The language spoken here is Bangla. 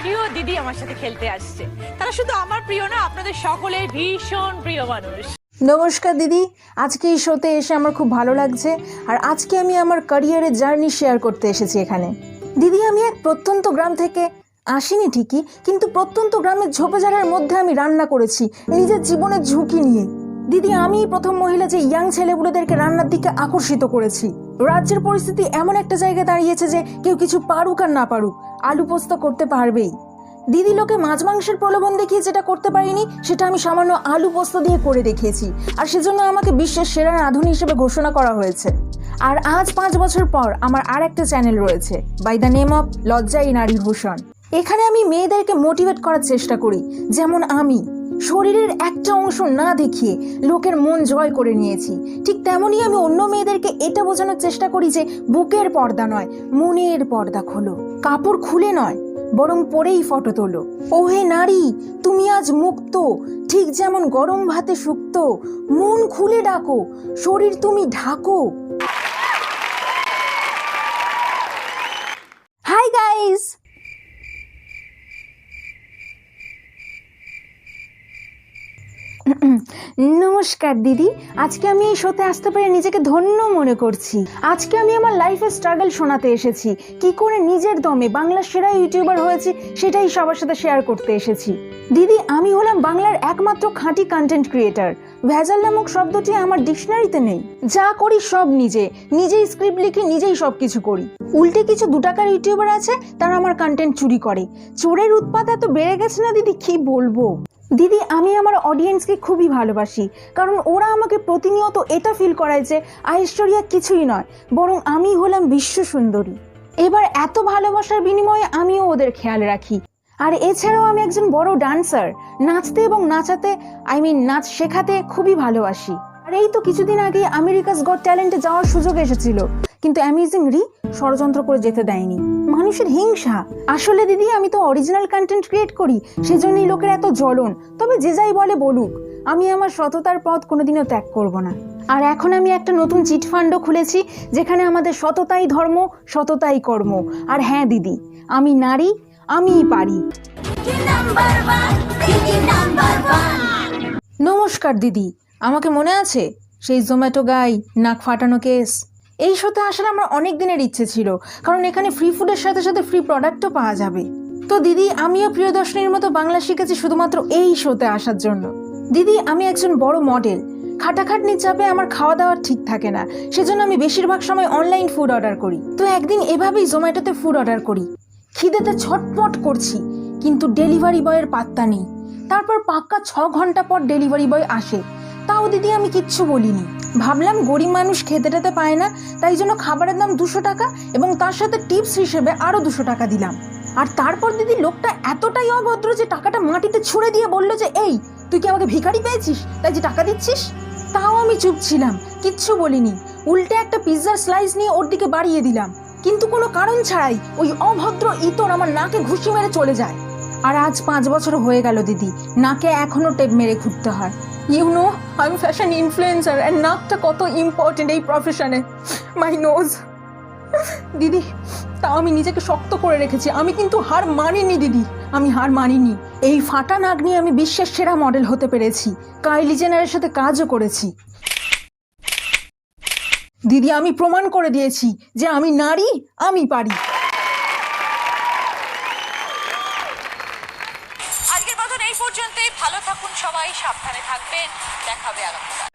প্রিয় দিদি আমার সাথে খেলতে আসছে। তারা শুধু আমার প্রিয় না, আপনাদের সকলের ভীষণ প্রিয় মানুষ। নমস্কার দিদি, আজকে এই শোতে এসে আমার খুব ভালো লাগছে। আর আজকে আমি আমার ক্যারিয়ারের জার্নি শেয়ার করতে এসেছি এখানে। দিদি, আমি এক প্রত্যন্ত গ্রাম থেকে আসিনি ঠিকই, কিন্তু প্রত্যন্ত গ্রামের ঝোপঝাড়ের মধ্যে আমি রান্না করেছি নিজের জীবনের ঝুঁকি নিয়ে। দিদি, আমি প্রথম মহিলা যে ইয়াং ছেলেগুলোদেরকে রান্নার দিকে আকর্ষিত করেছি। রাজ্যের পরিস্থিতি এমন একটা জায়গায় দাঁড়িয়েছে যে কেউ কিছু পারুক আর না পারুক, আলু পোস্ত করতে পারবেই। দিদি, লোকে মাছ মাংসের প্রলোভন দেখিয়ে যেটা করতে পারিনি, সেটা আমি সামান্য আলু পোস্ত দিয়ে করে দেখিয়েছি। আর সেজন্য আমাকে বিশ্বের সেরা রাঁধুনি হিসেবে ঘোষণা করা হয়েছে। আর আজ 5 বছর পর আমার আর একটা চ্যানেল রয়েছে, বাই দ্য নেম অফ লজ্জাই নারী ভূষণ। এখানে আমি মেয়েদেরকে মোটিভেট করার চেষ্টা করি, যেমন আমি শরীরের একটা অংশ না দেখিয়ে লোকের মন জয় করে নিয়েছি। ঠিক তেমনই আমি অন্য মেয়েদেরকে এটা বোঝানোর চেষ্টা করি যে বুকের পর্দা নয়, মনের পর্দা খোলো। কাপড় খুলে নয়, বরং পরেই ফটো তোলো। ওহে নারী, তুমি আজ মুক্ত, ঠিক যেমন গরম ভাতে শুক্তো। মন খুলে ডাকো, শরীর তুমি ঢাকো। হাই গাইস, নমস্কার দিদি। আজকে আমি এই শোতে আসতে পেরে নিজেকে ধন্য মনে করছি। আজকে আমি আমার লাইফের স্ট্রাগল শোনাতে এসেছি, কি করে নিজের দমে বাংলার সেরা ইউটিউবার হয়েছি সেটাই সবার সাথে শেয়ার করতে এসেছি। দিদি, আমি হলাম বাংলার একমাত্র খাঁটি কন্টেন্ট ক্রিয়েটার। ভেজাল নামক শব্দটি আমার ডিকশনারিতে নেই। যা করি সব নিজেই স্ক্রিপ্ট লিখি, নিজেই সবকিছু করি। উল্টে কিছু 2 টাকার ইউটিউবার আছে, তারা আমার কন্টেন্ট চুরি করে। চোরের উৎপাত এত বেড়ে গেছে না দিদি, কি বলবো। দিদি, আমি আমার অডিয়েন্সকে খুবই ভালোবাসি, কারণ ওরা আমাকে প্রতিনিয়ত এটা ফিল করায় যে ঐশ্বরিয়া কিছুই নয়, বরং আমি হলাম বিশ্ব সুন্দরী। এবার এত ভালোবাসার বিনিময়ে আমিও ওদের খেয়াল রাখি। আর এছাড়াও আমি একজন বড় ডান্সার, নাচতে এবং নাচাতে নাচ শেখাতে খুবই ভালোবাসি। আর এই তো কিছুদিন আগে আমেরিকাস গট ট্যালেন্টে যাওয়ার সুযোগ এসেছিল, কিন্তু অ্যামেজিংলি ষড়যন্ত্র করে যেতে দেয়নি। মানুষের হিংসা। আসলে দিদি, আমি তো অরিজিনাল কন্টেন্ট ক্রিয়েট করি, সেজন্যই লোকের এত জ্বলন। তবে যে যাই বলে বলুক, আমি আমার সততার পথ কোনোদিনও ত্যাগ করব না। আর এখন আমি একটা নতুন চিটফান্ডও খুলেছি, যেখানে আমাদের সততাই ধর্ম, সততাই কর্ম। আর হ্যাঁ দিদি, আমি নারী, আমিই পারি। নমস্কার দিদি, আমাকে মনে আছে সেই জোম্যাটো গাই, নাক ফাটানো কেস? এই শোতে আসার আমার অনেক দিনের ইচ্ছে ছিল, কারণ এখানে ফ্রি ফুডের সাথে সাথে ফ্রি প্রোডাক্টও পাওয়া যাবে। তো দিদি, আমিও প্রিয়দর্শনীর মতো বাংলা শিখেছি শুধুমাত্র এই শোতে আসার জন্য। দিদি, আমি একজন বড় মডেল। খাটাখাটনির চাপে আমার খাওয়া দাওয়া ঠিক থাকে না, সেজন্য আমি বেশিরভাগ সময় অনলাইন ফুড অর্ডার করি। তো একদিন এভাবেই জোম্যাটোতে ফুড অর্ডার করি। খিদেতে ছটফট করছি, কিন্তু ডেলিভারি বয়ের পাত্তা নেই। তারপর পাক্কা 6 ঘন্টা পর ডেলিভারি বয় আসে। তাও দিদি আমি কিচ্ছু বলিনি। ভাবলাম গরিব মানুষ খেতে টেতে পায় না, তাই জন্য খাবারের দাম 200 টাকা এবং তার সাথে টিপস হিসেবে আরো 200 টাকা দিলাম। আর তারপর দিদি, লোকটা এতটাই অভদ্র যে টাকাটা মাটিতে ছুঁড়ে দিয়ে বলল যে, এই তুই কি আমাকে ভিখারি পেয়েছিস তাই যে টাকা দিচ্ছিস? তাও আমি চুপ ছিলাম, কিচ্ছু বলিনি। উল্টে একটা পিৎজার স্লাইস নিয়ে ওর দিকে বাড়িয়ে দিলাম, কিন্তু কোনো কারণ ছাড়াই ওই অভদ্র ইতর আমার নাকে ঘুষি মেরে চলে যায়। আর আজ 5 বছর হয়ে গেল দিদি, নাকে এখনো টেপ মেরে ঘুরতে হয়। You know, I am fashion influencer, and নাকটা কত ইম্পর্টেন্ট এই প্রফেশনে। My nose. দিদি, তাও আমি নিজেকে শক্ত করে রেখেছি। আমি কিন্তু হার মানিনি দিদি, আমি হার মানিনি। এই ফাটা নাক নিয়ে আমি বিশ্বের সেরা মডেল হতে পেরেছি, কাইলি জেনারের সাথে কাজও করেছি। দিদি, আমি প্রমাণ করে দিয়েছি যে আমি নারী, আমি পারি। আজকের মতন এই পর্যন্তই। ভালো থাকুন সবাই, সাবধানে থাকবেন। দেখা হবে আগামীকাল।